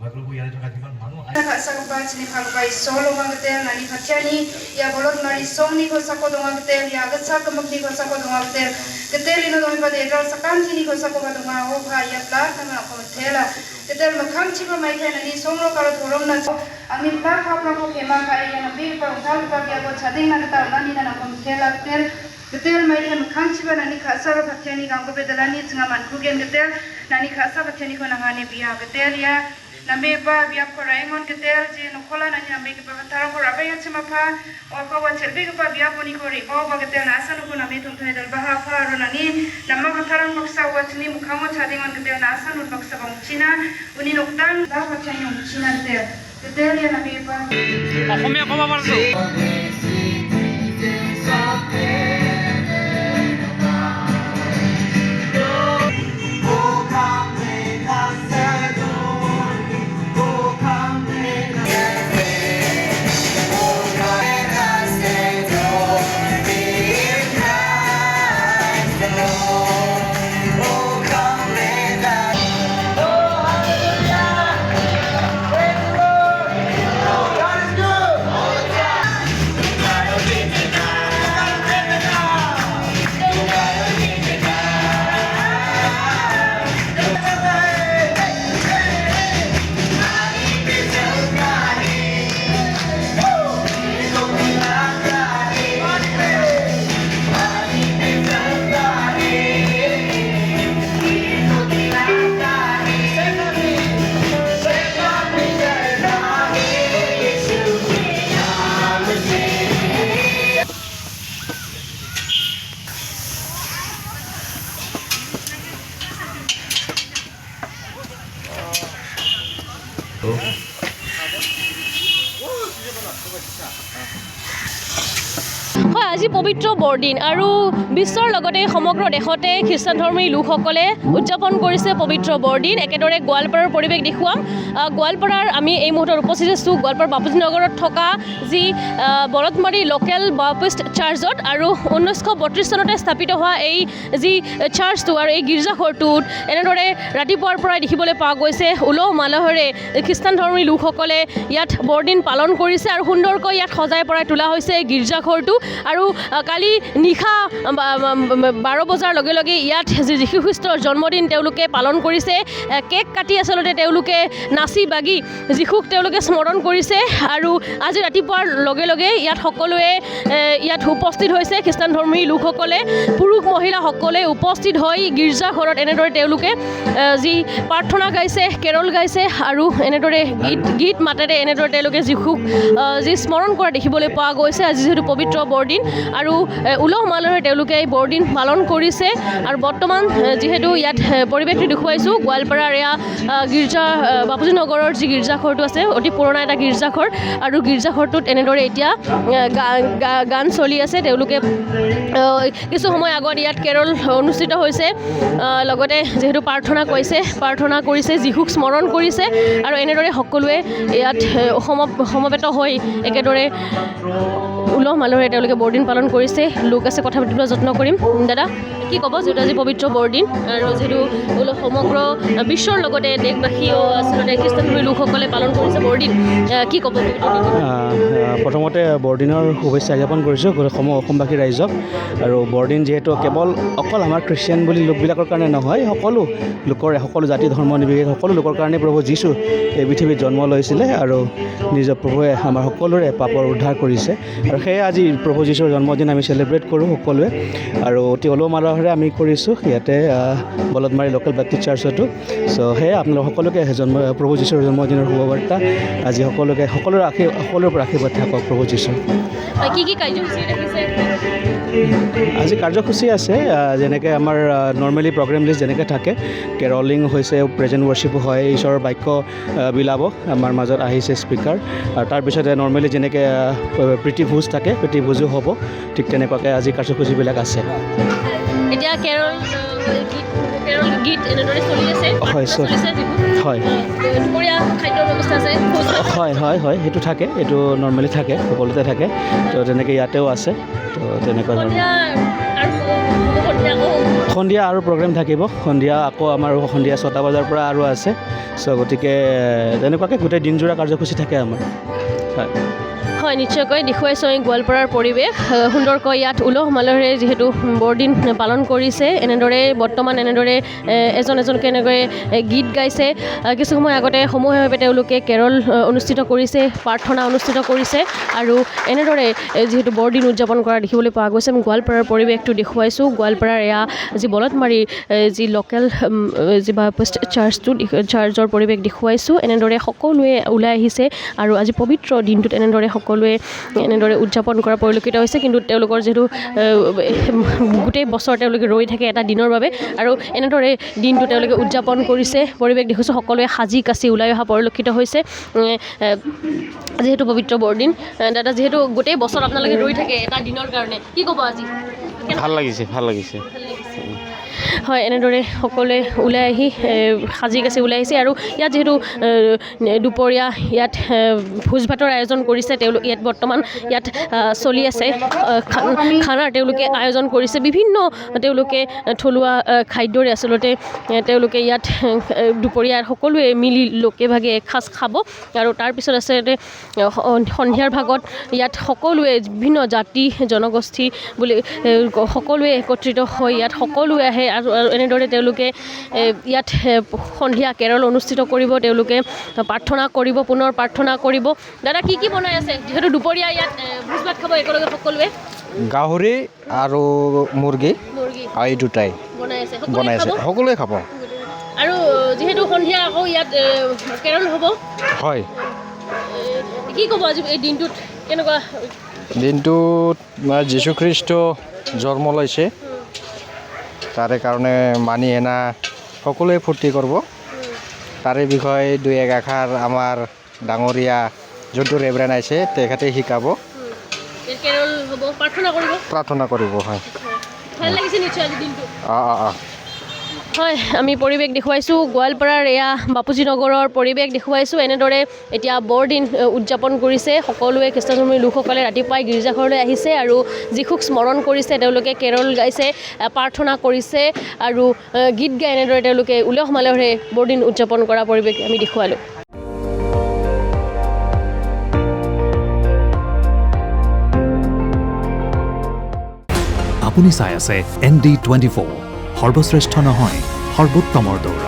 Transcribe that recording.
Sakubat ni pakai solo mangatel nani kacani ya bolot nari song ni ko sako dong mangatel ya gatsa kemak ni ko sako dong mangatel ketel ino dong pada edal sakan ni ko sako dong mangatel ha ya plat nama ko tela ketel makam cipa mai kai nani song lo kalau turun na amin plat ha plat ko kema kai ya nabi pa utal pa ya ko chading na kata nani na ko tela ketel mai kan makam cipa nani khasa ro kacani gang ko bedalani tengah manku gen ketel nani khasa kacani ko nangane biya ketel ya Nambe ba biap ko raingon ketel je nukola nani nambe ke ba tarang ko rabai yang cuma pa o ko wa cerbe ke ba biap ni ko ri ba ba ketel na asan ko nambe tum thai dal ba ha ro nani namma ko tarang baksa wa chini mukhamo chadingon ketel na asan ur baksa ba muchina uni noktan da ba chanyo muchina ketel ya nambe ba অসমীয়া ক'ব পাৰিছো হয় আজি পবিত্ৰ বৰদিন আৰু বিশ্বৰ লগতে সমগ্ৰ দেশতে খ্ৰীষ্টান ধৰ্মী লোকসকলে উদযাপন কৰিছে পবিত্ৰ বৰদিন একেদৰে গোৱালপাৰাৰ পৰিৱেশ দেখুৱাম গোৱালপাৰাৰ আমি এই মুহূৰ্তত উপস্থিত আছোঁ গোৱালপাৰা বাপুজী নগৰত থকা যি বলতমাৰী লোকেল বাপ্টিষ্ট চাৰ্চত আৰু 1932 চনতে স্থাপিত হোৱা এই যি চাৰ্চটো আৰু এই গীৰ্জাঘৰটোত এনেদৰে ৰাতিপুৱাৰ পৰাই দেখিবলৈ পোৱা গৈছে উলহ মালহেৰে খ্ৰীষ্টান ধৰ্মী লোকসকলে ইয়াত বৰদিন পালন কৰিছে আৰু সুন্দৰকৈ ইয়াত সজাই পৰাই তোলা হৈছে এই গীৰ্জাঘৰটো আৰু কালি নিশা 12 বজাৰ লগে লগে ইয়াত যীশু খ্ৰীষ্টৰ জন্মদিন তেওঁলোকে পালন কৰিছে কেক কাটি আচলতে তেওঁলোকে নাচি বাগি যীশুক তেওঁলোকে স্মৰণ কৰিছে আৰু আজি ৰাতিপুৱাৰ লগে লগে ইয়াত সকলোৱে ইয়াত উপস্থিত হৈছে খ্ৰীষ্টান ধৰ্মী লোকসকলে পুৰুষ মহিলা সকলে উপস্থিত হৈ গীৰ্জাঘৰত এনেদৰে তেওঁলোকে যি প্ৰাৰ্থনা গাইছে কেৰল গাইছে আৰু এনেদৰে গীত মাতেৰে এনেদৰে তেওঁলোকে যীশুক যি স্মৰণ কৰা দেখিবলৈ পোৱা গৈছে আজি যিহেতু পবিত্ৰ বৰদিন আৰু উলহ মালহেৰে তেওঁলোকে এই বৰদিন পালন কৰিছে আৰু বৰ্তমান যিহেতু ইয়াত পৰিৱেশটো দেখুৱাইছোঁ গোৱালপাৰাৰ এয়া গীৰ্জা বাপুজী নগৰৰ যি গীৰ্জাঘৰটো আছে অতি পুৰণা এটা গীৰ্জাঘৰ আৰু গীৰ্জাঘৰটোত এনেদৰে এতিয়া গান চলি আছে তেওঁলোকে কিছু সময় আগত ইয়াত কেৰল অনুষ্ঠিত হৈছে লগতে যিহেতু প্ৰাৰ্থনা কৰিছে যীশুক স্মৰণ কৰিছে আৰু এনেদৰে সকলোৱে ইয়াত সমবেত হৈ একেদৰে উলহ মালহেৰে তেওঁলোকে বৰদিন পালন কৰিছে লোক আছে কথা পাতিবলৈ যত্ন কৰিম দাদা কি ক'ব যিহেতু আজি পবিত্ৰ বৰদিন আৰু যিহেতু সমগ্ৰ বিশ্বৰ লগতে দেশবাসীও আচলতে খ্ৰীষ্টান লোকসকলে পালন কৰিছে বৰদিন কি ক'ব প্ৰথমতে বৰদিনৰ শুভেচ্ছা জ্ঞাপন কৰিছোঁ অসমবাসী ৰাইজক আৰু বৰদিন যিহেতু কেৱল অকল আমাৰ খ্ৰীষ্টিয়ান বুলি লোকবিলাকৰ কাৰণে নহয় সকলো জাতি ধৰ্ম নিৰ্বিশেষে সকলো লোকৰ কাৰণে প্ৰভু যীশু এই পৃথিৱীত জন্ম লৈছিলে আৰু নিজৰ প্ৰভুৱে আমাৰ সকলোৰে পাপৰ উদ্ধাৰ কৰিছে আৰু সেয়ে আজি প্ৰভু যীশুৰ জন্মদিন আমি চেলিব্ৰেট কৰোঁ সকলোৱে আৰু অতি উলহ মালহেৰে আমি কৰিছোঁ ইয়াতে বলতমাৰী লোকেল বাপ্টিষ্ট চাৰ্চতো চ' সেয়ে আপোনালোক সকলোকে প্ৰভু যীশুৰ জন্মদিনৰ শুভবাৰ্তা আজি সকলোৰে পৰা আশীৰ্বাদ থাকক প্ৰভু যীশুৰ কি কাৰ্যসূচী ৰাখিছে আজি কাৰ্যসূচী আছে যেনেকৈ আমাৰ নৰ্মেলি প্ৰগ্ৰেম লিষ্ট যেনেকৈ থাকে কেৰলিং হৈছে প্ৰেজেণ্ট ৱৰ্শ্বিপ হয় ঈশ্বৰৰ বাক্য বিলাব আমাৰ মাজত আহিছে স্পীকাৰ আৰু তাৰপিছতে নৰ্মেলি যেনেকৈ প্ৰীতি ভোজ থাকে প্ৰীতি ভোজো হ'ব ঠিক তেনেকুৱাকৈ আজি কাৰ্যসূচীবিলাক আছে এতিয়া কেৰল গীত এনেদৰে চলি আছে হয় দুপৰীয়া খাদ্যৰ ব্যৱস্থা আছে হয় সেইটো থাকে এইটো নৰ্মেলি থাকে সকলোতে থাকে তো তেনেকৈ ইয়াতেও আছে তো তেনেকুৱা ধৰণৰ সন্ধিয়া আৰু প্ৰগ্ৰেম থাকিব সন্ধিয়া আকৌ আমাৰ সন্ধিয়া 6টা বজাৰ পৰা আৰু আছে চ' গতিকে তেনেকুৱাকৈ গোটেই দিনজোৰা কাৰ্যসূচী থাকে আমাৰ হয় হয় নিশ্চয়কৈ দেখুৱাইছোঁ আমি গোৱালপাৰাৰ পৰিৱেশ সুন্দৰকৈ ইয়াত উলহ মালহেৰে যিহেতু বৰদিন পালন কৰিছে এনেদৰে বৰ্তমান এনেদৰে এজন এজনকৈ এনেকৈ গীত গাইছে কিছু সময় আগতে সমূহীয়াভাৱে তেওঁলোকে কেৰল অনুষ্ঠিত কৰিছে প্ৰাৰ্থনা অনুষ্ঠিত কৰিছে আৰু এনেদৰে যিহেতু বৰদিন উদযাপন কৰা দেখিবলৈ পোৱা গৈছে আমি গোৱালপাৰাৰ পৰিৱেশটো দেখুৱাইছোঁ গোৱালপাৰাৰ এয়া যি বলতমাৰী যি লোকেল যি বাপ্টিষ্ট চাৰ্চৰ পৰিৱেশ দেখুৱাইছোঁ এনেদৰে সকলোৱে ওলাই আহিছে আৰু আজি পবিত্ৰ দিনটোত এনেদৰে এনেদৰে উদযাপন কৰা পৰিলক্ষিত হৈছে কিন্তু তেওঁলোকৰ যিহেতু গোটেই বছৰ তেওঁলোকে ৰৈ থাকে এটা দিনৰ বাবে আৰু এনেদৰে দিনটো তেওঁলোকে উদযাপন কৰিছে পৰিৱেশ দেখিছোঁ সকলোৱে সাজি কাচি ওলাই অহা পৰিলক্ষিত হৈছে যিহেতু পবিত্ৰ বৰদিন দাদা যিহেতু গোটেই বছৰ আপোনালোকে ৰৈ থাকে এটা দিনৰ কাৰণে কি ক'ব আজি ভাল লাগিছে হয় এনেদৰে সকলোৱে ওলাই আহি সাজি কাচি ওলাই আহিছে আৰু ইয়াত যিহেতু দুপৰীয়া ইয়াত ভোজ ভাতৰ আয়োজন কৰিছে তেওঁলোক ইয়াত বৰ্তমান ইয়াত চলি আছে খানাৰ তেওঁলোকে আয়োজন কৰিছে বিভিন্ন তেওঁলোকে থলুৱা খাদ্যৰে আচলতে তেওঁলোকে ইয়াত দুপৰীয়া সকলোৱে মিলি লগে ভাগে এসাঁজ খাব আৰু তাৰপিছত আচলতে সন্ধিয়াৰ ভাগত ইয়াত সকলোৱে বিভিন্ন জাতি জনগোষ্ঠী বুলি সকলোৱে একত্ৰিত হৈ ইয়াত সকলোৱে আহে আৰু এনেদৰে তেওঁলোকে ইয়াত সন্ধিয়া কেৰল অনুষ্ঠিত কৰিব তেওঁলোকে প্ৰাৰ্থনা কৰিব পুনৰ প্ৰাৰ্থনা কৰিব দাদা কি কি বনাই আছে যিহেতু দুপৰীয়া ইয়াত ভোজ ভাত খাব একেলগে সকলোৱে গাহৰি আৰু মুৰ্গী আৰু এই দুটাই বনাইছে সকলোৱে খাব আৰু যিহেতু সন্ধিয়া আকৌ ইয়াত কেৰল হ'ব হয় কি ক'ব আজি এই দিনটোত কেনেকুৱা দিনটোত যীশুখ্ৰীষ্ট জন্ম লৈছে তাৰে কাৰণে মানি এনা সকলোৱে ফূৰ্তি কৰিব তাৰে বিষয়ে দুই একাষাৰ আমাৰ ডাঙৰীয়া যোনটো ৰেভৰেণ্ড আছে তেখেতে শিকাব কেৰল হ'ব প্ৰাৰ্থনা কৰিব হয় ভাল লাগিছে নিশ্চয় আজি দিনটো হয় আমি পৰিৱেশ দেখুৱাইছোঁ গোৱালপাৰাৰ এয়া বাপুজী নগৰৰ পৰিৱেশ দেখুৱাইছোঁ এনেদৰে এতিয়া বৰদিন উদযাপন কৰিছে সকলোৱে খ্ৰীষ্টানধৰ্মী লোকসকলে ৰাতিপুৱাই গীৰ্জাঘৰলৈ আহিছে আৰু যীশুক স্মৰণ কৰিছে তেওঁলোকে কেৰল গাইছে প্ৰাৰ্থনা কৰিছে আৰু গীত গাই এনেদৰে তেওঁলোকে উলহ মালহেৰে বৰদিন উদযাপন কৰা পৰিৱেশ আমি দেখুৱালোঁ আপুনি চাই আছে ND24 সৰ্বশ্ৰেষ্ঠ নহয় সৰ্বোত্তমৰ দৌৰ